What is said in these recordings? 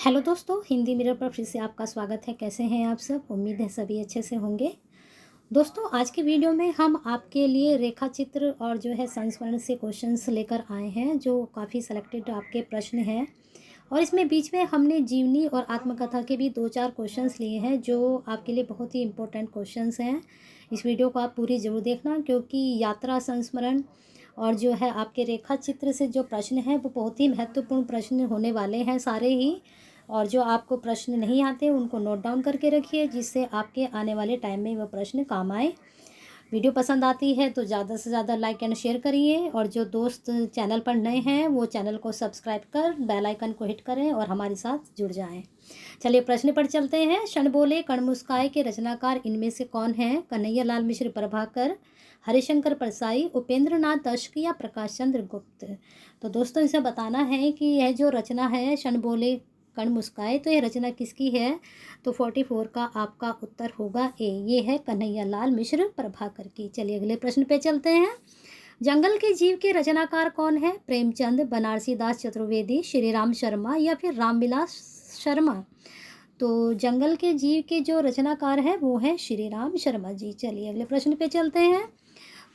Hello दोस्तों, Hindi mirror पर फिर से आपका स्वागत है। कैसे हैं आप सब? उम्मीद है सभी अच्छे से होंगे। दोस्तों, आज की वीडियो में हम आपके लिए रेखा चित्र और जो है संस्मरण से क्वेश्चंस लेकर आए हैं, जो काफ़ी सेलेक्टेड आपके प्रश्न हैं। और इसमें बीच में हमने जीवनी और आत्मकथा के भी 2-4 क्वेश्चंस लिए हैं, जो आपके लिए बहुत ही इंपॉर्टेंट क्वेश्चंस हैं। इस वीडियो को आप पूरी ज़रूर देखना, क्योंकि यात्रा, संस्मरण और जो है आपके रेखा चित्र से जो प्रश्न हैं वो बहुत ही महत्वपूर्ण प्रश्न होने वाले हैं सारे ही। और जो आपको प्रश्न नहीं आते उनको नोट डाउन करके रखिए, जिससे आपके आने वाले टाइम में वह प्रश्न काम आए। वीडियो पसंद आती है तो ज़्यादा से ज़्यादा लाइक एंड शेयर करिए, और जो दोस्त चैनल पर नए हैं वो चैनल को सब्सक्राइब कर बेल आइकन को हिट करें और हमारे साथ जुड़ जाएं। चलिए प्रश्न पर चलते हैं। क्षण बोले कण मुस्काए के रचनाकार इनमें से कौन है? कन्हैयालाल मिश्र प्रभाकर, हरिशंकर परसाई, उपेंद्र नाथ तश्क या प्रकाश चंद्र गुप्त। तो दोस्तों, इसे बताना है कि यह जो रचना है क्षण बोले कण मुस्काए, तो यह रचना किसकी है? तो 44 का आपका उत्तर होगा ए, ये है कन्हैयालाल मिश्र प्रभाकर की। चलिए अगले प्रश्न पे चलते हैं। जंगल के जीव के रचनाकार कौन है? प्रेमचंद, बनारसी दास चतुर्वेदी, श्री राम शर्मा या फिर रामविलास शर्मा। तो जंगल के जीव के जो रचनाकार है वो है श्री राम शर्मा जी। चलिए अगले प्रश्न पे चलते हैं।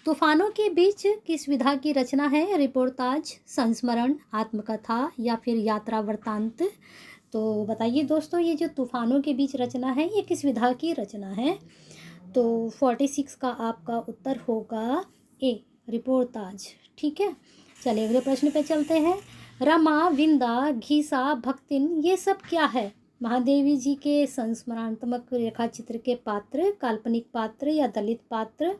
तूफानों के बीच किस विधा की रचना है? रिपोर्टाज, संस्मरण, आत्मकथा या फिर यात्रा वृत्तांत। तो बताइए दोस्तों, ये जो तूफानों के बीच रचना है ये किस विधा की रचना है? तो 46 का आपका उत्तर होगा ए, रिपोर्टाज। ठीक है, चलिए अगले प्रश्न पे चलते हैं। रमा, विंदा, घीसा, भक्तिन ये सब क्या है? महादेवी जी के संस्मरणात्मक रेखा चित्र के पात्र, काल्पनिक पात्र या दलित पात्र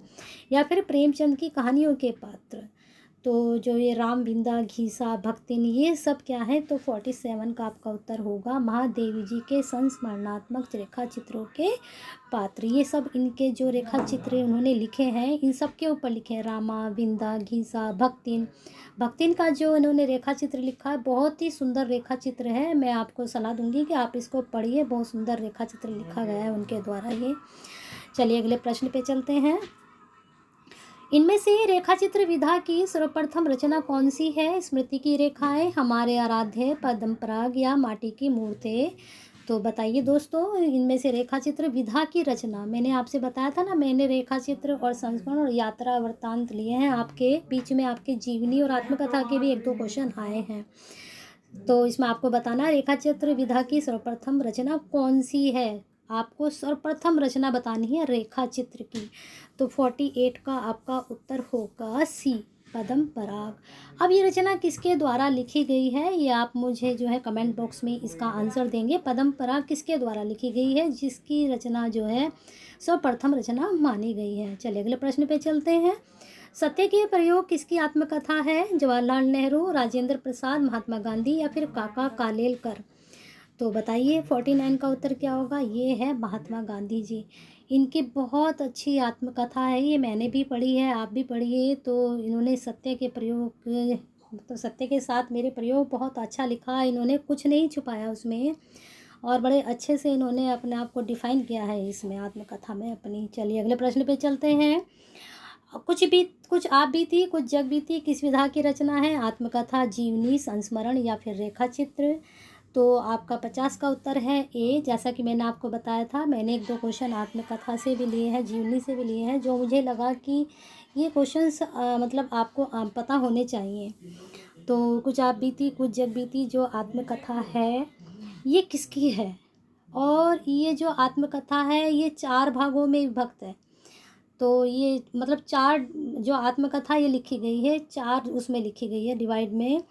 या फिर प्रेमचंद की कहानियों के पात्र। तो जो ये राम, विंदा, घीसा, भक्तिन ये सब क्या है? तो 47 का आपका उत्तर होगा महादेवी जी के संस्मरणात्मक रेखा चित्रों के पात्र। ये सब इनके जो रेखा चित्र उन्होंने लिखे हैं, इन सब के ऊपर लिखे हैं। रामा, विंदा, घीसा, भक्तिन। भक्तिन का जो इन्होंने रेखा चित्र लिखा है बहुत ही सुंदर रेखा चित्र है। मैं आपको सलाह दूंगी कि आप इसको पढ़िए, बहुत सुंदर रेखा चित्र लिखा गया है उनके द्वारा ये। चलिए अगले प्रश्न पे चलते हैं। इनमें से रेखा चित्र विधा की सर्वप्रथम रचना कौन सी है? स्मृति की रेखाएं, हमारे आराध्य, पद्म पराग या माटी की मूर्तें। तो बताइए दोस्तों, इनमें से रेखा चित्र विधा की रचना, मैंने आपसे बताया था ना, मैंने रेखा चित्र और संस्मरण और यात्रा वृत्तांत लिए हैं। आपके बीच में आपके जीवनी और आत्मकथा के भी 1-2 क्वेश्चन आए हैं। तो इसमें आपको बताना रेखा चित्र विधा की सर्वप्रथम रचना कौन सी है। आपको सर्वप्रथम रचना बतानी है रेखा चित्र की। तो 48 का आपका उत्तर होगा सी, पद्म पराग। अब ये रचना किसके द्वारा लिखी गई है, ये आप मुझे जो है कमेंट बॉक्स में इसका आंसर देंगे। पद्म पराग किसके द्वारा लिखी गई है, जिसकी रचना जो है सर्वप्रथम रचना मानी गई है। चलिए अगले प्रश्न पे चलते हैं। सत्य के प्रयोग किसकी आत्मकथा है? जवाहरलाल नेहरू, राजेंद्र प्रसाद, महात्मा गांधी या फिर काका कालेलकर। तो बताइए 49 का उत्तर क्या होगा? ये है महात्मा गांधी जी। इनकी बहुत अच्छी आत्मकथा है, ये मैंने भी पढ़ी है, आप भी पढ़िए। तो इन्होंने सत्य के प्रयोग, तो सत्य के साथ मेरे प्रयोग बहुत अच्छा लिखा, इन्होंने कुछ नहीं छुपाया उसमें, और बड़े अच्छे से इन्होंने अपने आप को डिफाइन किया है इसमें आत्मकथा में अपनी। चलिए अगले प्रश्न पे चलते हैं। कुछ आप बीती कुछ जग बीती किस विधा की रचना है? आत्मकथा, जीवनी, संस्मरण या फिर रेखा चित्र। तो आपका 50 का उत्तर है ए। जैसा कि मैंने आपको बताया था, मैंने 1-2 क्वेश्चन आत्मकथा से भी लिए हैं, जीवनी से भी लिए हैं, जो मुझे लगा कि ये क्वेश्चंस मतलब आपको पता होने चाहिए। तो कुछ आप बीती कुछ जग बीती जो आत्मकथा है ये किसकी है? और ये जो आत्मकथा है ये 4 भागों में विभक्त है। तो ये मतलब 4 जो आत्मकथा ये लिखी गई है, 4 उसमें लिखी गई है डिवाइड में।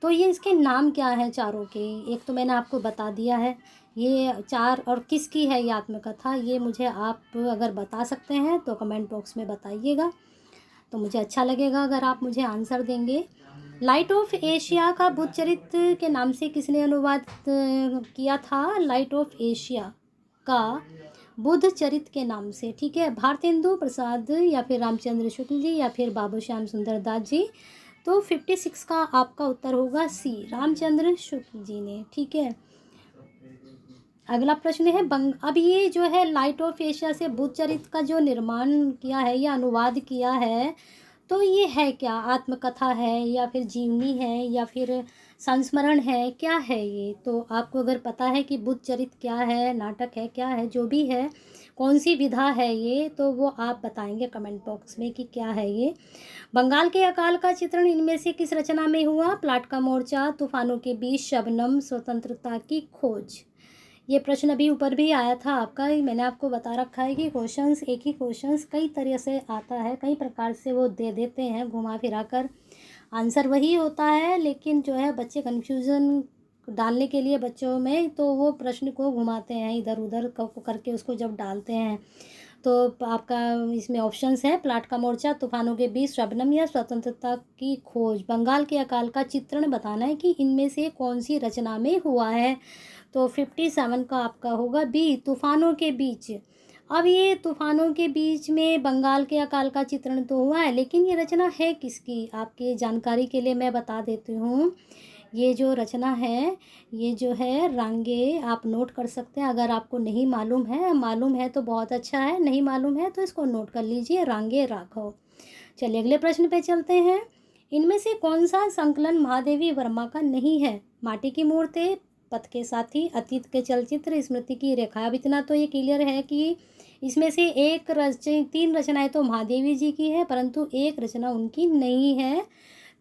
तो ये इसके नाम क्या हैं चारों के? एक तो मैंने आपको बता दिया है ये 4, और किसकी है ये आत्मकथा, ये मुझे आप अगर बता सकते हैं तो कमेंट बॉक्स में बताइएगा, तो मुझे अच्छा लगेगा अगर आप मुझे आंसर देंगे। लाइट ऑफ एशिया का बुद्ध चरित्र के नाम से किसने अनुवाद किया था? लाइट ऑफ एशिया का बुद्ध चरित्र के नाम से, ठीक है। भारतेंदु प्रसाद या फिर रामचंद्र शुक्ल जी या फिर बाबू श्याम सुंदर दास जी। तो 56 का आपका उत्तर होगा सी, रामचंद्र शुक्ल जी ने, ठीक है। अगला प्रश्न है अब ये जो है लाइट ऑफ एशिया से बुद्ध चरित्र का जो निर्माण किया है या अनुवाद किया है, तो ये है क्या? आत्मकथा है या फिर जीवनी है या फिर संस्मरण है, क्या है ये? तो आपको अगर पता है कि बुद्ध चरित क्या है, नाटक है, क्या है, जो भी है, कौन सी विधा है ये, तो वो आप बताएंगे कमेंट बॉक्स में कि क्या है ये। बंगाल के अकाल का चित्रण इनमें से किस रचना में हुआ? प्लाट का मोर्चा, तूफानों के बीच, शबनम, स्वतंत्रता की खोज। ये प्रश्न अभी ऊपर भी आया था आपका, मैंने आपको बता रखा है कि क्वेश्चंस, एक ही क्वेश्चंस कई तरह से आता है, कई प्रकार से वो दे देते हैं घुमा फिरा कर। आंसर वही होता है, लेकिन जो है बच्चे कन्फ्यूज़न डालने के लिए बच्चों में, तो वो प्रश्न को घुमाते हैं इधर उधर करके उसको जब डालते हैं। तो आपका इसमें ऑप्शंस है प्लाट का मोर्चा, तूफानों के बीच, शबनम या स्वतंत्रता की खोज। बंगाल के अकाल का चित्रण बताना है कि इनमें से कौन सी रचना में हुआ है। तो 57 का आपका होगा बी, तूफानों के बीच। अब ये तूफानों के बीच में बंगाल के अकाल का चित्रण तो हुआ है, लेकिन ये रचना है किसकी? आपकी जानकारी के लिए मैं बता देती हूँ। ये जो रचना है, ये जो है रांगे, आप नोट कर सकते हैं। अगर आपको नहीं मालूम है तो बहुत अच्छा है, नहीं मालूम है तो इसको नोट कर लीजिए, रांगे राघव। चलिए अगले प्रश्न पे चलते हैं। इनमें से कौन सा संकलन महादेवी वर्मा का नहीं है? माटी की मूर्तें, पथ के साथी, अतीत के चलचित्र, स्मृति की रेखा। अब इतना तो ये क्लियर है कि इसमें से तीन रचनाएं तो महादेवी जी की है, परंतु एक रचना उनकी नहीं है।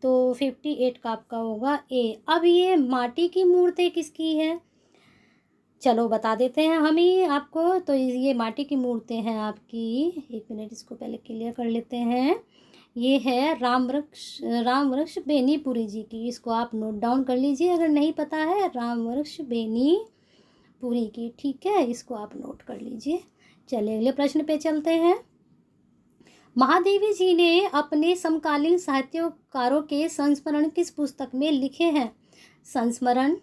तो 58 का आपका होगा ए। अब ये माटी की मूर्तें किसकी है? चलो बता देते हैं हम ही आपको। तो ये माटी की मूर्तें हैं आपकी, एक मिनट इसको पहले क्लियर कर लेते हैं। ये है राम वृक्ष बेनीपुरी जी की, इसको आप नोट डाउन कर लीजिए अगर नहीं पता है। राम वृक्ष बेनीपुरी की, ठीक है, इसको आप नोट कर लीजिए। चलिए अगले प्रश्न पे चलते हैं। महादेवी जी ने अपने समकालीन साहित्यकारों के संस्मरण किस पुस्तक में लिखे हैं? संस्मरण,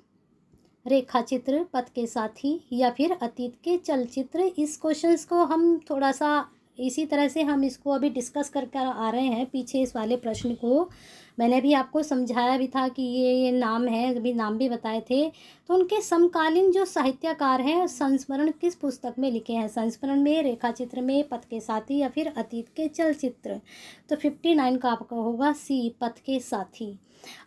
रेखा चित्र, पथ के साथी या फिर अतीत के चलचित्र। इस क्वेश्चंस को हम थोड़ा सा इसी तरह से हम इसको अभी डिस्कस करके आ रहे हैं। पीछे इस वाले प्रश्न को मैंने भी आपको समझाया भी था कि ये नाम है, अभी नाम भी बताए थे। तो उनके समकालीन जो साहित्यकार हैं, संस्मरण किस पुस्तक में लिखे हैं? संस्मरण में, रेखा चित्र में, पथ के साथी या फिर अतीत के चलचित्र। तो 59 का आपका होगा सी, पथ के साथी।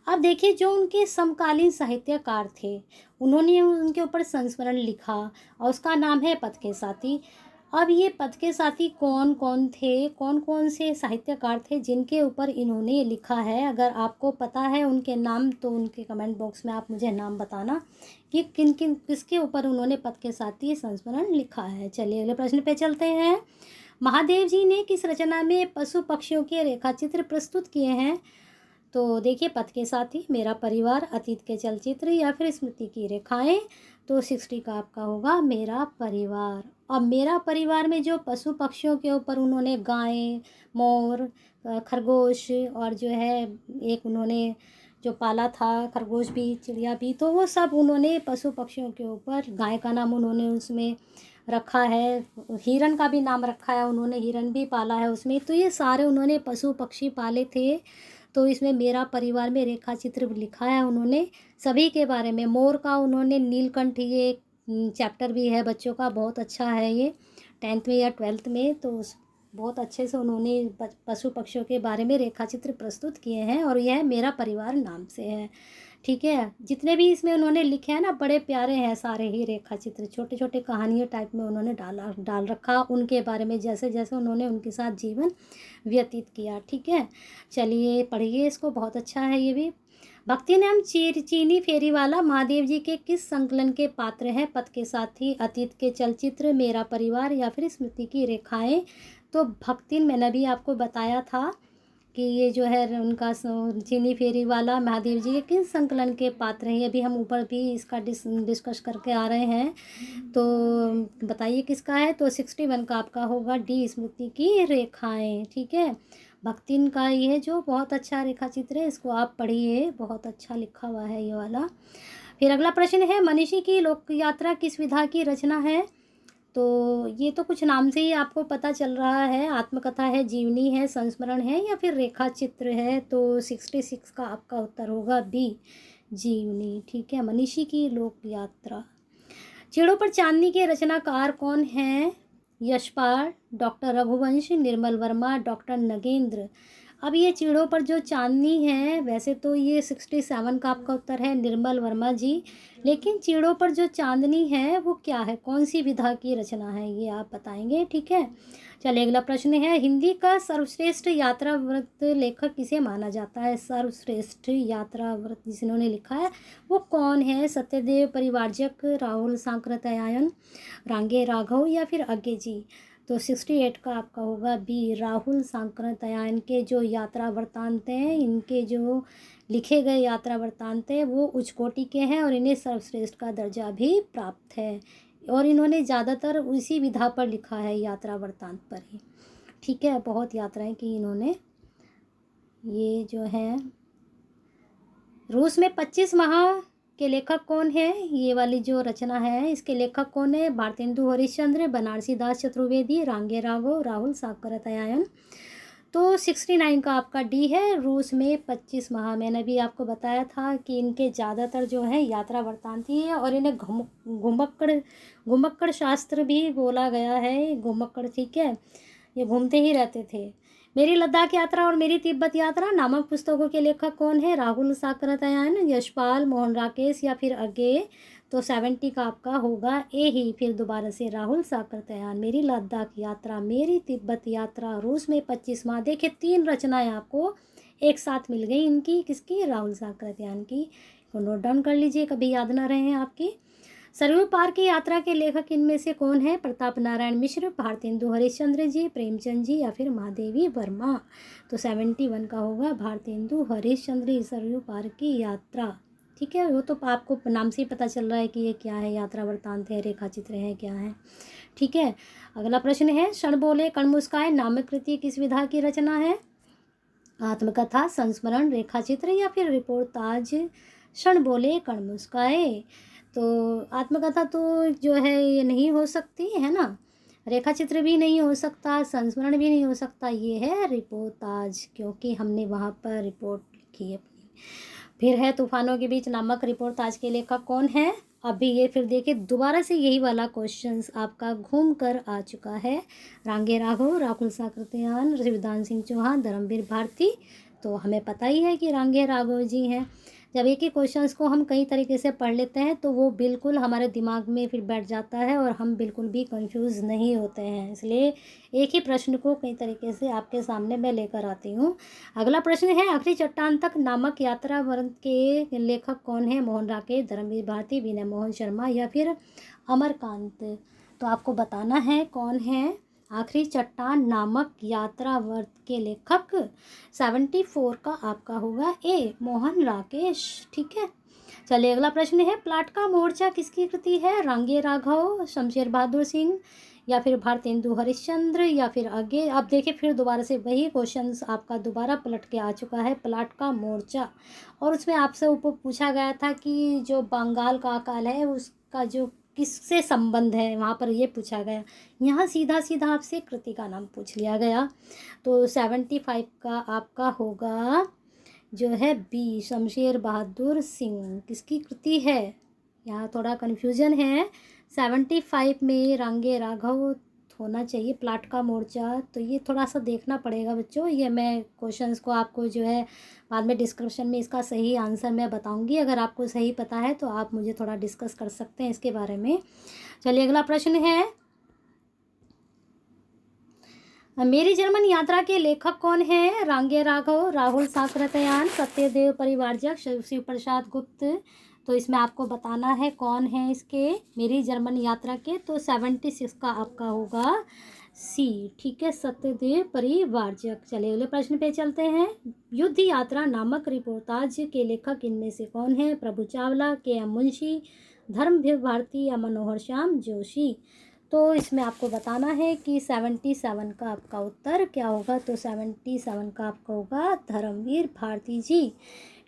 अब देखिए, जो उनके समकालीन साहित्यकार थे, उन्होंने उनके ऊपर संस्मरण लिखा और उसका नाम है पथ के साथी। अब ये पथ के साथी कौन कौन थे, कौन कौन से साहित्यकार थे जिनके ऊपर इन्होंने लिखा है? अगर आपको पता है उनके नाम तो उनके कमेंट बॉक्स में आप मुझे नाम बताना कि किन किन किसके ऊपर उन्होंने पथ के साथी संस्मरण लिखा है। चलिए अगले प्रश्न पे चलते हैं। महादेव जी ने किस रचना में पशु पक्षियों के रेखाचित्र प्रस्तुत किए हैं? तो देखिए, पथ के साथी, मेरा परिवार, अतीत के चलचित्र या फिर स्मृति की रेखाएं। तो 60 का आपका होगा मेरा परिवार। अब मेरा परिवार में जो पशु पक्षियों के ऊपर उन्होंने गाय, मोर, खरगोश और जो है एक उन्होंने जो पाला था खरगोश भी, चिड़िया भी, तो वो सब उन्होंने पशु पक्षियों के ऊपर, गाय का नाम उन्होंने उसमें रखा है, हिरन का भी नाम रखा है उन्होंने, हिरन भी पाला है उसमें। तो ये सारे उन्होंने पशु पक्षी पाले थे। तो इसमें मेरा परिवार में रेखा चित्र लिखा है उन्होंने सभी के बारे में। मोर का उन्होंने नीलकंठ, ये एक चैप्टर भी है बच्चों का, बहुत अच्छा है ये, 10th में या 12th में। तो बहुत अच्छे से उन्होंने पशु पक्षियों के बारे में रेखा चित्र प्रस्तुत किए हैं और यह मेरा परिवार नाम से है, ठीक है। जितने भी इसमें उन्होंने लिखे हैं ना, बड़े प्यारे हैं सारे ही रेखा चित्र, छोटे छोटे कहानियों टाइप में उन्होंने डाल रखा उनके बारे में, जैसे जैसे उन्होंने उनके साथ जीवन व्यतीत किया, ठीक है। चलिए पढ़िए इसको, बहुत अच्छा है ये भी। भक्ति नाम चीनी फेरी वाला महादेव जी के किस संकलन के पात्र हैं? पथ के साथी, अतीत के चलचित्र, मेरा परिवार या फिर स्मृति की रेखाएं। तो भक्ति मैंने भी आपको बताया था कि ये जो है उनका चीनी फेरी वाला महादेव जी के किस संकलन के पात्र हैं। अभी हम ऊपर भी इसका डिस्कस करके आ रहे हैं, तो बताइए किसका है। तो 61 का आपका होगा डी, स्मृति की रेखाएं, ठीक है। भक्तिन का ये जो बहुत अच्छा रेखा चित्र है, इसको आप पढ़िए, बहुत अच्छा लिखा हुआ है ये वाला। फिर अगला प्रश्न है, मनीषी की लोक यात्रा किस विधा की रचना है? तो ये तो कुछ नाम से ही आपको पता चल रहा है, आत्मकथा है, जीवनी है, संस्मरण है या फिर रेखा चित्र है। तो 66 का आपका उत्तर होगा बी, जीवनी, ठीक है। मनीषी की लोक यात्रा। चिड़ों पर चांदनी के रचनाकार कौन हैं? Yashpal, doctor Raghuvansh, Nirmal Verma, doctor Nagendra. अब ये चिड़ों पर जो चांदनी है, वैसे तो ये 67 का आपका उत्तर है निर्मल वर्मा जी, लेकिन चिड़ों पर जो चांदनी है वो क्या है, कौन सी विधा की रचना है, ये आप बताएंगे। ठीक है, चलिए अगला प्रश्न है, हिंदी का सर्वश्रेष्ठ यात्रा व्रत लेखक किसे माना जाता है। सर्वश्रेष्ठ यात्रा व्रत जिन्होंने लिखा है वो कौन है। सत्यदेव परिवारजक, राहुल सांकृत्यायन, रांगे राघव या फिर अज्ञे जी। तो 68 का आपका होगा बी, राहुल सांकृत्यायन के जो यात्रा वृत्तांत हैं, इनके जो लिखे गए यात्रा वृत्तांत हैं वो उच्च कोटि के हैं और इन्हें सर्वश्रेष्ठ का दर्जा भी प्राप्त है, और इन्होंने ज़्यादातर उसी विधा पर लिखा है, यात्रा वृत्तांत पर ही। ठीक है, बहुत यात्राएं की इन्होंने। ये जो है रूस में 25 माह के लेखक कौन है, ये वाली जो रचना है इसके लेखक कौन है। भारतेंदु हरिश्चंद्र, बनारसी दास चतुर्वेदी, रांगे राघव, राहुल सांकृत्यायन। तो 69 का आपका डी है, रूस में 25 माह। मैंने भी आपको बताया था कि इनके ज़्यादातर जो है यात्रा वृत्तांत ही है, और इन्हें घुमक्कड़ शास्त्र भी बोला गया है। घुमक्कड़, ठीक है, ये घूमते ही रहते थे। मेरी लद्दाख यात्रा और मेरी तिब्बत यात्रा नामक पुस्तकों के लेखक कौन है। राहुल सांकृत्यायन, यशपाल, मोहन राकेश या फिर अज्ञे। तो 70 का आपका होगा ए ही, फिर दोबारा से राहुल सांकृत्यायन। मेरी लद्दाख यात्रा, मेरी तिब्बत यात्रा, रूस में 25 माह। देखिए 3 रचनाएं आपको एक साथ मिल गई इनकी, किसकी, राहुल सांकृत्यायन की। तो नोट डाउन कर लीजिए, कभी याद ना रहे आपकी। सरयू पार की यात्रा के लेखक इनमें से कौन है। प्रताप नारायण मिश्र, भारतेंदु हरिश्चंद्र जी, प्रेमचंद जी या फिर महादेवी वर्मा। तो 71 का होगा भारतेंदु हरिश्चंद्र, सरयू पार की यात्रा। ठीक है, वो तो आपको नाम से ही पता चल रहा है कि ये क्या है, यात्रा वृत्तांत है, रेखा चित्र है, क्या है। ठीक है, अगला प्रश्न है, क्षण बोले कण मुस्काए नामक कृति किस विधा की रचना है। आत्मकथा, संस्मरण, रेखा चित्र या फिर रिपोर्टाज। क्षण बोले कण मुस्काए, तो आत्मकथा तो जो है ये नहीं हो सकती है ना, रेखा चित्र भी नहीं हो सकता, संस्मरण भी नहीं हो सकता, ये है रिपोर्टाज, क्योंकि हमने वहाँ पर रिपोर्ट लिखी है अपनी। फिर है तूफानों के बीच नामक रिपोर्टाज के लेखक कौन है। अभी ये फिर देखिए दोबारा से यही वाला क्वेश्चंस आपका घूम कर आ चुका है। रांगे राघव, राहुल सांकृत्यायन, शिवदान सिंह चौहान, धर्मवीर भारती। तो हमें पता ही है कि रांगे राघव जी हैं। जब एक ही क्वेश्चंस को हम कई तरीके से पढ़ लेते हैं तो वो बिल्कुल हमारे दिमाग में फिर बैठ जाता है और हम बिल्कुल भी कंफ्यूज नहीं होते हैं, इसलिए एक ही प्रश्न को कई तरीके से आपके सामने मैं लेकर आती हूँ। अगला प्रश्न है, आखिरी चट्टान तक नामक यात्रा वर्णन के लेखक कौन है। मोहन राकेश, धर्मवीर भारती, विनय मोहन शर्मा या फिर अमरकांत। तो आपको बताना है कौन है आखिरी चट्टान नामक यात्रा वर्त के लेखक। 74 का आपका होगा ए, मोहन राकेश। ठीक है, चलिए अगला प्रश्न है, प्लाट का मोर्चा किसकी कृति है। रांगे राघव, शमशेर बहादुर सिंह या फिर भारतेंदु हरिश्चंद्र या फिर आगे। अब देखिए फिर दोबारा से वही क्वेश्चंस आपका दोबारा पलट के आ चुका है, प्लाट का मोर्चा, और उसमें आपसे ऊपर पूछा गया था कि जो बंगाल का अकाल है उसका जो किससे संबंध है, वहाँ पर ये पूछा गया। यहाँ सीधा सीधा आपसे कृति का नाम पूछ लिया गया। तो 75 का आपका होगा जो है बी, शमशेर बहादुर सिंह किसकी कृति है। यहाँ थोड़ा कन्फ्यूजन है, 75 में रांगे राघव होना चाहिए, प्लाट का मोर्चा, तो ये थोड़ा सा देखना पड़ेगा बच्चों। ये मैं क्वेश्चंस को आपको जो है बाद में डिस्क्रिप्शन में इसका सही आंसर मैं बताऊंगी, अगर आपको सही पता है तो आप मुझे थोड़ा डिस्कस कर सकते हैं इसके बारे में। चलिए अगला प्रश्न है, मेरी जर्मन यात्रा के लेखक कौन है। रांगे राघव, राहुल सांकृत्यायन, सत्यदेव परिवारजक, शिव प्रसाद गुप्त। तो इसमें आपको बताना है कौन है इसके मेरी जर्मन यात्रा के। तो 76 का आपका होगा सी। ठीक है, सत्यदेव परिवारजक। चलिए अगले प्रश्न पे चलते हैं, युद्ध यात्रा नामक रिपोर्टाज के लेखक इनमें से कौन है। प्रभु चावला, के एम मुंशी, धर्मवीर भारती या मनोहर श्याम जोशी। तो इसमें आपको बताना है कि 77 का आपका उत्तर क्या होगा। तो 77 का आपका होगा धर्मवीर भारती जी।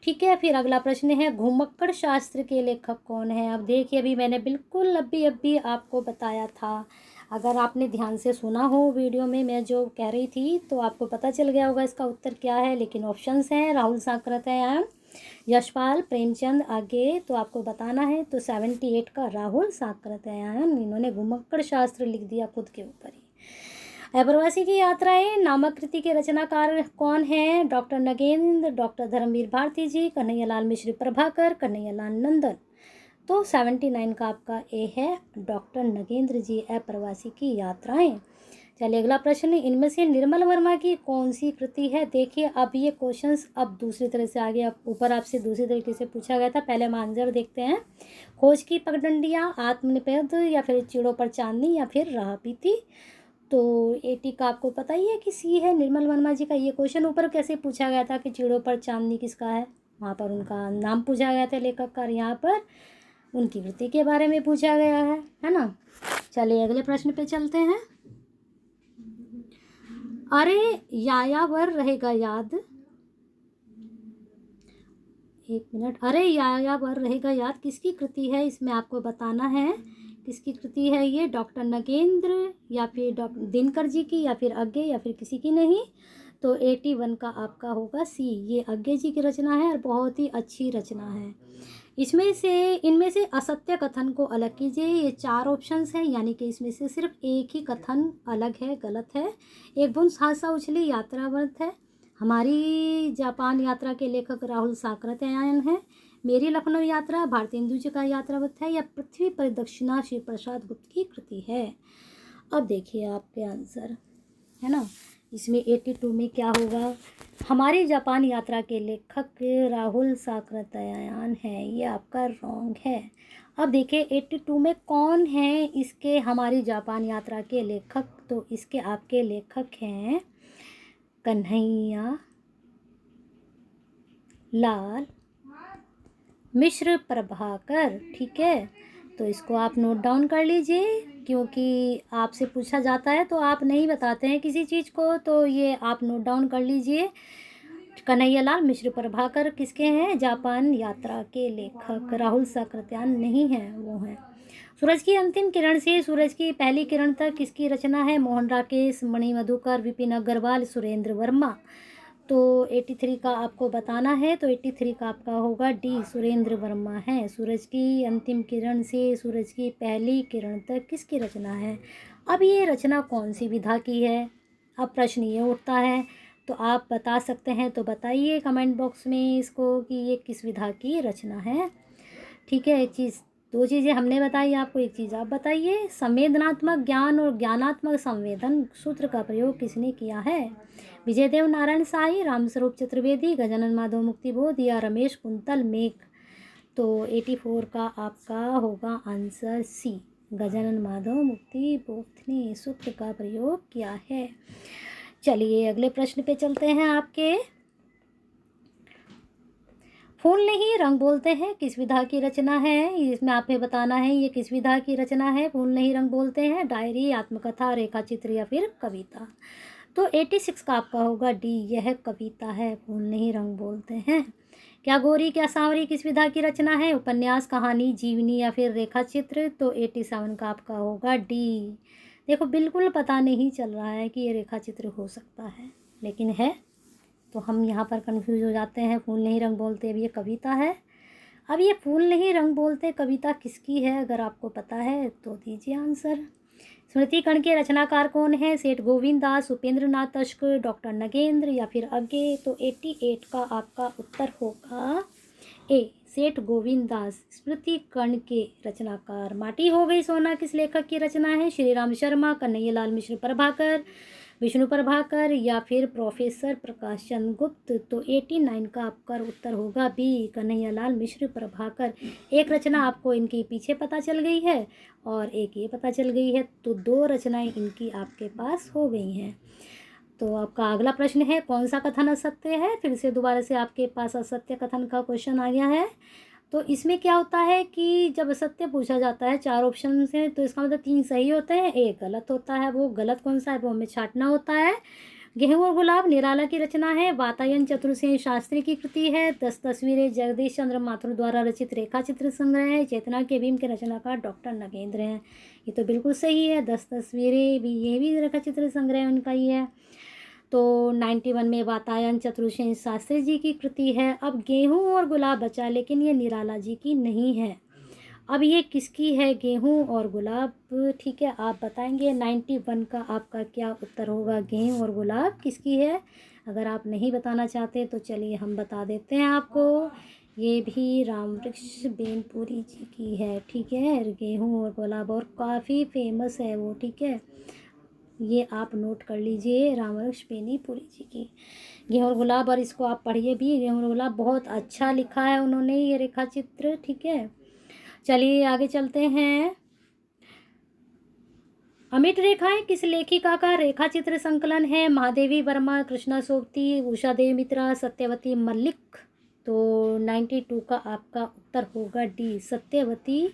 ठीक है, फिर अगला प्रश्न है, घुमक्कड़ शास्त्र के लेखक कौन है। अब देखिए अभी मैंने बिल्कुल अभी आपको बताया था, अगर आपने ध्यान से सुना हो वीडियो में मैं जो कह रही थी तो आपको पता चल गया होगा इसका उत्तर क्या है। लेकिन ऑप्शंस हैं राहुल सांकृत्यायन, यशपाल, प्रेमचंद, आगे। तो आपको बताना है। तो 78 का राहुल सांकृत्यायन, इन्होंने घुमक्कड़ शास्त्र लिख दिया खुद के ऊपर ही। अप्रवासी की यात्राएं नामक कृति के रचनाकार कौन हैं? डॉक्टर नगेंद्र, डॉक्टर धर्मवीर भारती जी, कन्हैयालाल मिश्र प्रभाकर, कन्हैयालाल नंदन। तो 79 का आपका ए है डॉक्टर नगेंद्र जी, अप्रवासी की यात्राएं। चलिए अगला प्रश्न, इनमें से निर्मल वर्मा की कौन सी कृति है? देखिए अब ये क्वेश्चंस अब दूसरी तरह से आ गया, अब ऊपर आपसे दूसरी तरीके से पूछा गया था। पहले हम आंसर देखते हैं। खोज की पगडंडियाँ, आत्मनिवेद, या फिर चिड़ों पर चांदनी, या फिर राह पीती। तो 80 का आपको पता ही है कि सी है निर्मल वर्मा जी का। ये क्वेश्चन ऊपर कैसे पूछा गया था कि चिड़ों पर चांदनी किसका है, वहाँ पर उनका नाम पूछा गया था लेखक का, यहाँ पर उनकी कृति के बारे में पूछा गया है ना। चलिए अगले प्रश्न पे चलते हैं। अरे यायावर रहेगा याद, एक मिनट, अरे यायावर रहेगा याद किसकी कृति है? इसमें आपको बताना है किसकी कृति है ये। डॉक्टर नगेंद्र, या फिर डॉक्टर दिनकर जी की, या फिर अज्ञे, या फिर किसी की नहीं। तो 81 का आपका होगा सी, ये अज्ञे जी की रचना है और बहुत ही अच्छी रचना है। इनमें से असत्य कथन को अलग कीजिए। ये 4 ऑप्शंस हैं, यानी कि इसमें से सिर्फ एक ही कथन अलग है, गलत है। एक बूंद हादसा उछली यात्रावर्त है। हमारी जापान यात्रा के लेखक राहुल साकृत्यायन है। मेरी लखनऊ यात्रा भारतेंदु जी का यात्रावत है, या पृथ्वी परिदक्षिणा श्री प्रसाद गुप्त की कृति है। अब देखिए आपके आंसर, है ना। इसमें 82 में क्या होगा? हमारी जापान यात्रा के लेखक राहुल साकृत्यायन है, ये आपका रॉन्ग है। अब देखिए 82 में कौन है इसके हमारी जापान यात्रा के लेखक? तो इसके आपके लेखक हैं कन्हैया लाल मिश्र प्रभाकर, ठीक है। तो इसको आप नोट डाउन कर लीजिए, क्योंकि आपसे पूछा जाता है तो आप नहीं बताते हैं किसी चीज़ को, तो ये आप नोट डाउन कर लीजिए। कन्हैयालाल मिश्र प्रभाकर किसके हैं? जापान यात्रा के लेखक। राहुल साकृत्यायन नहीं है, वो हैं। सूरज की अंतिम किरण से सूरज की पहली किरण तक किसकी रचना है? मोहन राकेश, मणि मधुकर, विपिन अग्रवाल, सुरेंद्र वर्मा। तो 83 का आपको बताना है, तो 83 का आपका होगा डी, सुरेंद्र वर्मा है। सूरज की अंतिम किरण से सूरज की पहली किरण तक किसकी रचना है? अब ये रचना कौन सी विधा की है? अब प्रश्न ये उठता है, तो आप बता सकते हैं तो बताइए कमेंट बॉक्स में इसको कि ये किस विधा की रचना है। ठीक है, एक चीज़, 2 चीज़ें हमने बताई आपको, एक चीज़ आप बताइए। संवेदनात्मक ज्ञान और ज्ञानात्मक संवेदन सूत्र का प्रयोग किसने किया है? विजयदेव नारायण साई, रामस्वरूप चतुर्वेदी, गजानन माधव मुक्तिबोध, या रमेश कुंतल मेघ। तो 84 का आपका होगा आंसर सी, गजानन माधव मुक्तिबोध ने सूत्र का प्रयोग किया है। चलिए अगले प्रश्न पे चलते हैं आपके। फूल नहीं रंग बोलते हैं किस विधा की रचना है? इसमें आपने बताना है ये किस विधा की रचना है। फूल नहीं रंग बोलते हैं, डायरी, आत्मकथा, रेखा चित्र, या फिर कविता। तो 86 का आपका होगा डी, यह कविता है, फूल नहीं रंग बोलते हैं। क्या गोरी क्या सांवरी किस विधा की रचना है? उपन्यास, कहानी, जीवनी, या फिर रेखा चित्र। तो 87 का आपका होगा डी। देखो बिल्कुल पता नहीं चल रहा है कि ये रेखा चित्र हो सकता है, लेकिन है, तो हम यहाँ पर कंफ्यूज हो जाते हैं। फूल नहीं रंग बोलते, अब ये कविता है। अब ये फूल नहीं रंग बोलते कविता किसकी है? अगर आपको पता है तो दीजिए आंसर। स्मृति कण के रचनाकार कौन है? सेठ गोविंद दास, उपेंद्र नाथ तस्कर, डॉक्टर नगेंद्र, या फिर अज्ञे। तो 88 का आपका उत्तर होगा ए, सेठ गोविंद दास स्मृति कण के रचनाकार। माटी हो गई सोना किस लेखक की रचना है? श्री राम शर्मा, कन्हैयालाल मिश्र प्रभाकर, विष्णु प्रभाकर, या फिर प्रोफेसर प्रकाश चंद्र गुप्त। तो 89 का आपका उत्तर होगा बी, कन्हैयालाल मिश्र प्रभाकर। एक रचना आपको इनकी पीछे पता चल गई है और एक ये पता चल गई है, तो 2 रचनाएं इनकी आपके पास हो गई हैं। तो आपका अगला प्रश्न है, कौन सा कथन असत्य है? फिर से दोबारा से आपके पास असत्य कथन का क्वेश्चन आ गया है। तो इसमें क्या होता है कि जब असत्य पूछा जाता है, 4 ऑप्शन से, तो इसका मतलब 3 सही होते हैं, 1 गलत होता है। वो गलत कौन सा है वो हमें छांटना होता है। गेहूं और गुलाब निराला की रचना है। वातायन चतुर्सेन शास्त्री की कृति है। 10 तस्वीरें जगदीश चंद्र माथुर द्वारा रचित रेखा चित्र संग्रह है। चेतना के भीम के रचनाकार डॉक्टर नगेंद्र हैं। ये तो बिल्कुल सही है। 10 तस्वीरें भी, ये भी रेखा चित्र संग्रह उनका ही है। तो 91 में वातायन चतुर्सेन शास्त्री जी की कृति है। अब गेहूं और गुलाब बचा, लेकिन ये निराला जी की नहीं है। अब ये किसकी है, गेहूँ और गुलाब, ठीक है, आप बताएंगे। 91 का आपका क्या उत्तर होगा, गेहूँ और गुलाब किसकी है। अगर आप नहीं बताना चाहते तो चलिए हम बता देते हैं आपको, ये भी रामवृक्ष बेनपुरी जी की है, ठीक है, गेहूँ और गुलाब, और काफ़ी फेमस है वो, ठीक है, ये आप नोट कर लीजिए, रामवृक्ष बेनीपुरी जी की गेहूँ और गुलाब। और इसको आप पढ़िए भी, गेहूँ और गुलाब बहुत अच्छा लिखा है उन्होंने ये रेखा चित्र, ठीक है। चलिए आगे चलते हैं। अमिट रेखाएं किस लेखिका का रेखा चित्र संकलन है। महादेवी वर्मा, कृष्णा सोबती, उषा देवी मित्रा, सत्यवती मलिक। तो 92 का आपका उत्तर होगा डी, सत्यवती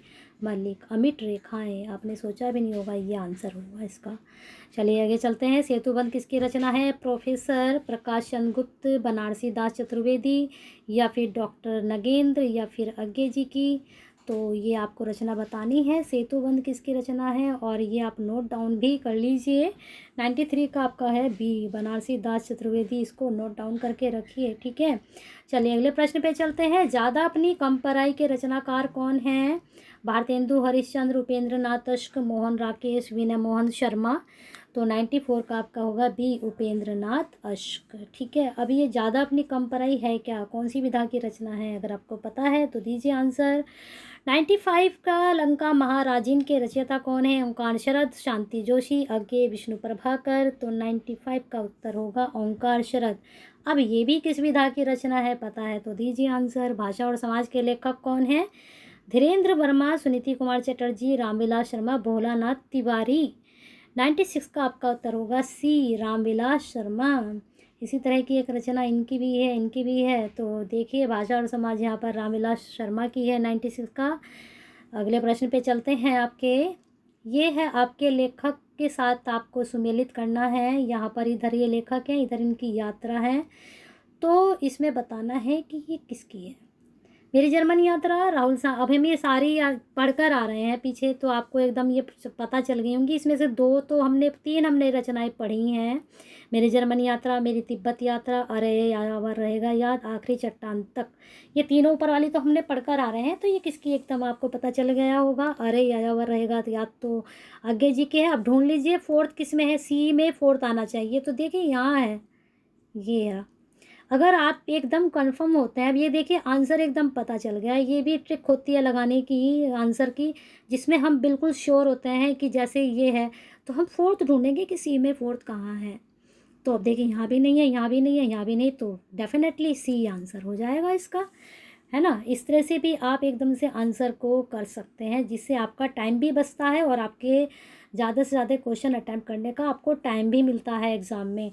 मलिक। अमिट रेखाएं, आपने सोचा भी नहीं होगा ये आंसर होगा इसका। चलिए आगे चलते हैं। सेतुबंध किसकी रचना है। प्रोफेसर प्रकाश चंद्र गुप्त, बनारसी दास चतुर्वेदी, या फिर डॉक्टर नगेंद्र, या फिर अज्ञे जी की। तो ये आपको रचना बतानी है, सेतुबंध किसकी रचना है, और ये आप नोट डाउन भी कर लीजिए। 93 का आपका है बी, बनारसी दास चतुर्वेदी, इसको नोट डाउन करके रखिए, ठीक है। चलिए अगले प्रश्न पे चलते हैं। ज़्यादा अपनी कम पराई के रचनाकार कौन हैं। भारतेंदु हरिश्चंद्र, उपेंद्र नाथ अश्क, मोहन राकेश, विनय मोहन शर्मा। तो 94 का आपका होगा बी, उपेंद्र नाथ अश्क, ठीक है। अब ये ज़्यादा अपनी कम पराई है क्या, कौन सी विधा की रचना है, अगर आपको पता है तो दीजिए आंसर। 95 का लंका महाराजिन के रचयिता कौन है। ओंकार शरद, शांति जोशी, अज्ञे, विष्णु प्रभाकर। तो 95 का उत्तर होगा ओंकार शरद। अब ये भी किस विधा की रचना है, पता है तो दीजिए आंसर। भाषा और समाज के लेखक कौन हैं। धीरेन्द्र वर्मा, सुनीति कुमार चटर्जी, रामविलास शर्मा, भोलानाथ तिवारी। 96 का आपका उत्तर होगा सी, रामविलास शर्मा। इसी तरह की एक रचना इनकी भी है, इनकी भी है। तो देखिए भाषा और समाज यहाँ पर रामविलास शर्मा की है 96 का। अगले प्रश्न पे चलते हैं आपके। ये है आपके लेखक के साथ आपको सुमेलित करना है। यहाँ पर इधर ये लेखक हैं, इधर इनकी यात्रा है। तो इसमें बताना है कि ये किसकी है। मेरी जर्मन यात्रा, राहुल साहब। अब हम ये सारी पढ़कर आ रहे हैं पीछे, तो आपको एकदम ये पता चल गई होंगी। इसमें से तीन हमने रचनाएं पढ़ी हैं। मेरी जर्मन यात्रा, मेरी तिब्बत यात्रा, अरे यायावर रहेगा याद, आखिरी चट्टान तक। ये तीनों ऊपर वाली तो हमने पढ़कर आ रहे हैं, तो ये किसकी एकदम आपको पता चल गया होगा। अरे यायावर रहेगा याद तो आज्ञे जी के है। अब ढूंढ लीजिए फोर्थ किस में है, सी में फोर्थ आना चाहिए। तो देखिए यहाँ है, ये है। अगर आप एकदम कंफर्म होते हैं, अब ये देखिए आंसर एकदम पता चल गया। ये भी ट्रिक होती है लगाने की आंसर की, जिसमें हम बिल्कुल श्योर होते हैं कि जैसे ये है तो हम फोर्थ ढूंढेंगे कि सी में फोर्थ कहाँ है। तो अब देखिए यहाँ भी नहीं है, यहाँ भी नहीं है, यहाँ भी नहीं, तो डेफिनेटली सी आंसर हो जाएगा इसका, है ना। इस तरह से भी आप एकदम से आंसर को कर सकते हैं, जिससे आपका टाइम भी बचता है और आपके ज़्यादा से ज़्यादा क्वेश्चन अटैम्प्ट करने का आपको टाइम भी मिलता है एग्ज़ाम में।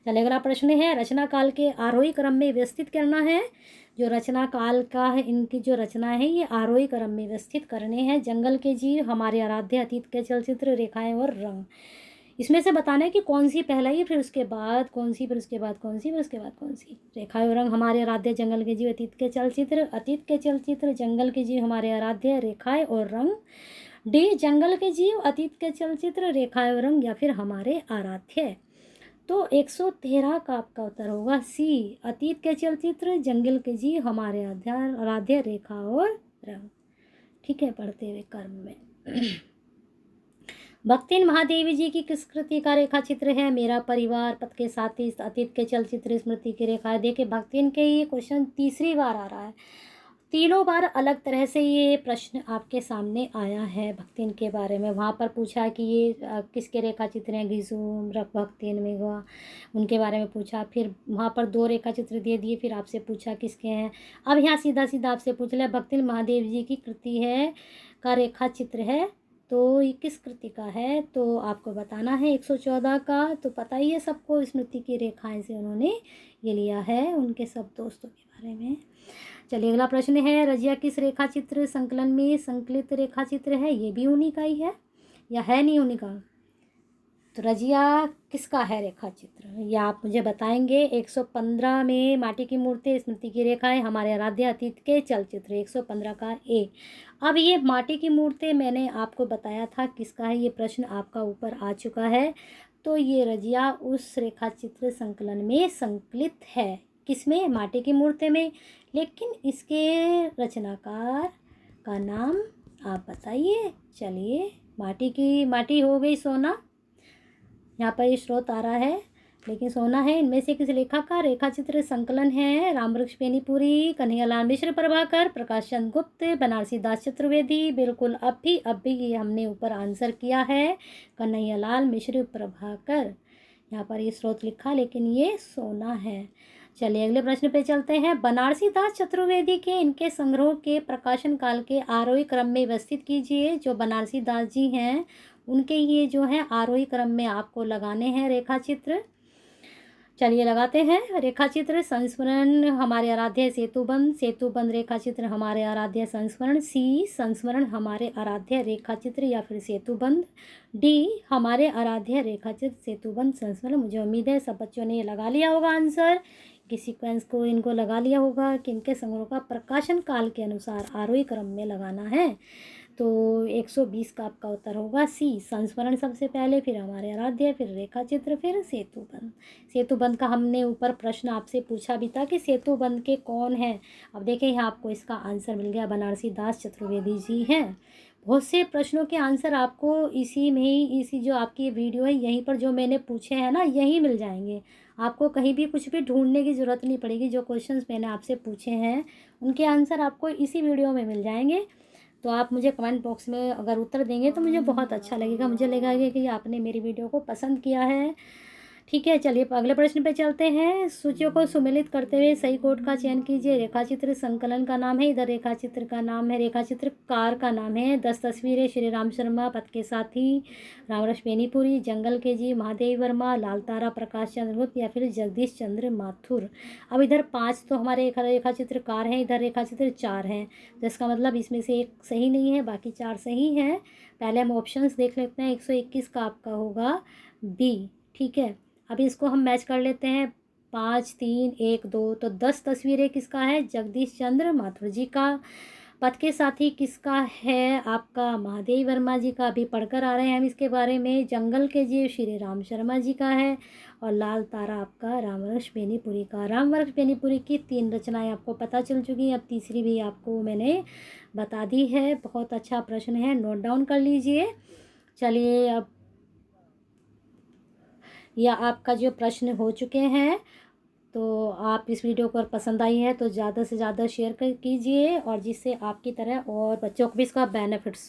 चलिए अगला प्रश्न है, रचना काल के आरोही क्रम में व्यवस्थित करना है। जो रचना काल का है, इनकी जो रचना है ये आरोही क्रम में व्यवस्थित करने हैं। जंगल के जीव, हमारे आराध्य, अतीत के चलचित्र, रेखाएं और रंग। इसमें से बताना है कि कौन सी पहला ही, फिर उसके बाद कौन सी, फिर उसके बाद कौन सी, फिर उसके बाद कौन सी। रेखाएं और रंग, हमारे आराध्य, जंगल के जीव, अतीत के चलचित्र, अतीत के चलचित्र, जंगल के जीव, हमारे आराध्य, रेखाएं और रंग। डी, जंगल के जीव, अतीत के चलचित्र, रेखाएं और रंग, या फिर हमारे आराध्य। तो 113 का आपका उत्तर होगा सी, अतीत के चलचित्र, जंगल के जीव, हमारे आराध्य, रेखा और रंग, ठीक है। पढ़ते हुए कर्म में भक्तिन महादेवी जी की किस कृति का रेखा चित्र है। मेरा परिवार, पथ के साथी, अतीत के चलचित्र, स्मृति की रेखा। देखिए भक्तिन के ये क्वेश्चन तीसरी बार आ रहा है, तीनों बार अलग तरह से ये प्रश्न आपके सामने आया है भक्तिन के बारे में। वहाँ पर पूछा कि ये किसके रेखा चित्र हैं, घिसुम, रख, भक्तिन, मेघवा, उनके बारे में पूछा। फिर वहाँ पर 2 रेखा चित्र दे दिए, फिर आपसे पूछा किसके हैं। अब यहाँ सीधा सीधा आपसे पूछ लिया भक्तिन महादेव जी की कृति है का रेखा चित्र है, तो ये किस कृति का है, तो आपको बताना है। 114 का तो पता ही है सबको, स्मृति की रेखाएं से उन्होंने ये लिया है, उनके सब दोस्तों के बारे में। चलिए अगला प्रश्न है, रजिया किस रेखा चित्र संकलन में संकलित रेखा चित्र है। ये भी उन्हीं का ही है या है नहीं उन्हीं का। तो रजिया किसका है रेखा चित्र, या आप मुझे बताएंगे। 115 में माटी की मूर्ति, स्मृति की रेखाएं, हमारे आराध्य, अतीत के चलचित्र, 115 का ए। अब ये माटी की मूर्ति मैंने आपको बताया था किसका है, ये प्रश्न आपका ऊपर आ चुका है। तो ये रजिया उस रेखा चित्र संकलन में संकलित है, किसमें, माटी की मूर्ति में। लेकिन इसके रचनाकार का नाम आप बताइए। चलिए, माटी हो गई सोना। यहाँ पर ये स्रोत आ रहा है, लेकिन सोना है। इनमें से किस लेखक का रेखा चित्र संकलन है? रामवृक्ष बेनीपुरी, कन्हैयालाल मिश्र प्रभाकर, प्रकाश चंद्र गुप्त, बनारसी दास चतुर्वेदी। बिल्कुल अब भी ये हमने ऊपर आंसर किया है, कन्हैयालाल मिश्र प्रभाकर। यहाँ पर ये स्रोत लिखा, लेकिन ये सोना है। चलिए अगले प्रश्न पे चलते हैं। बनारसी दास चतुर्वेदी के इनके संग्रह के प्रकाशन काल के आरोही क्रम में व्यवस्थित कीजिए। जो बनारसी दास जी हैं उनके ये जो है आरोही क्रम में आपको लगाने हैं रेखा चित्र। चलिए लगाते हैं रेखा चित्र। संस्मरण हमारे आराध्य सेतुबंध रेखा चित्र हमारे आराध्य संस्मरण। सी संस्मरण हमारे आराध्य रेखा चित्र या फिर सेतुबंध। डी हमारे आराध्य रेखा चित्र सेतुबंध संस्मरण। मुझे उम्मीद है सब बच्चों ने ये लगा लिया होगा आंसर, कि सीक्वेंस को इनको लगा लिया होगा कि इनके संग्रह का प्रकाशन काल के अनुसार आरोही क्रम में लगाना है। तो 120 का आपका उत्तर होगा सी, संस्मरण सबसे पहले, फिर हमारे आराध्य, फिर रेखा चित्र, फिर सेतुबंध। सेतुबंध का हमने ऊपर प्रश्न आपसे पूछा भी था कि सेतुबंध के कौन है। अब देखें यहाँ आपको इसका आंसर मिल गया, बनारसी दास चतुर्वेदी जी हैं। बहुत से प्रश्नों के आंसर आपको इसी में ही, इसी जो आपकी वीडियो है यहीं पर जो मैंने पूछे हैं ना, यहीं मिल जाएंगे। आपको कहीं भी कुछ भी ढूंढने की ज़रूरत नहीं पड़ेगी। जो क्वेश्चंस मैंने आपसे पूछे हैं उनके आंसर आपको इसी वीडियो में मिल जाएंगे। तो आप मुझे कमेंट बॉक्स में अगर उत्तर देंगे तो मुझे बहुत अच्छा लगेगा। मुझे लगेगा कि आपने मेरी वीडियो को पसंद किया है। ठीक है, चलिए अगले प्रश्न पे चलते हैं। सूचियों को सुमेलित करते हुए सही कोड का चयन कीजिए। रेखाचित्र संकलन का नाम है, इधर रेखाचित्र का नाम है, रेखाचित्रकार का नाम है। 10 तस्वीरें, श्री राम शर्मा, पथ के साथी, रामवृक्ष बेनीपुरी, जंगल के जी, महादेव वर्मा, लाल तारा प्रकाश चंद्र गुप्त या फिर जगदीश चंद्र माथुर। अब इधर 5 तो हमारे रेखाचित्रकार हैं, इधर रेखाचित्र 4 हैं, तो इसका मतलब इसमें से एक सही नहीं है, बाकी 4 सही हैं। पहले हम ऑप्शंस देख लेते हैं। 121 का आपका होगा बी। ठीक है, अभी इसको हम मैच कर लेते हैं। 5 3 1 2, तो 10 तस्वीरें किसका है? जगदीश चंद्र माथुर जी का। पथ के साथी किसका है? आपका महादेव वर्मा जी का। अभी पढ़कर आ रहे हैं हम इसके बारे में। जंगल के जी श्री राम शर्मा जी का है। और लाल तारा आपका रामवृक्ष बेनीपुरी का। रामवृक्ष बेनीपुरी की 3 रचनाएं आपको पता चल चुकी हैं, अब तीसरी भी आपको मैंने बता दी है। बहुत अच्छा प्रश्न है, नोट डाउन कर लीजिए। चलिए अब या आपका जो प्रश्न हो चुके हैं, तो आप इस वीडियो को पसंद आई है तो ज़्यादा से ज़्यादा शेयर कीजिए, और जिससे आपकी तरह और बच्चों को भी इसका बेनिफिट्स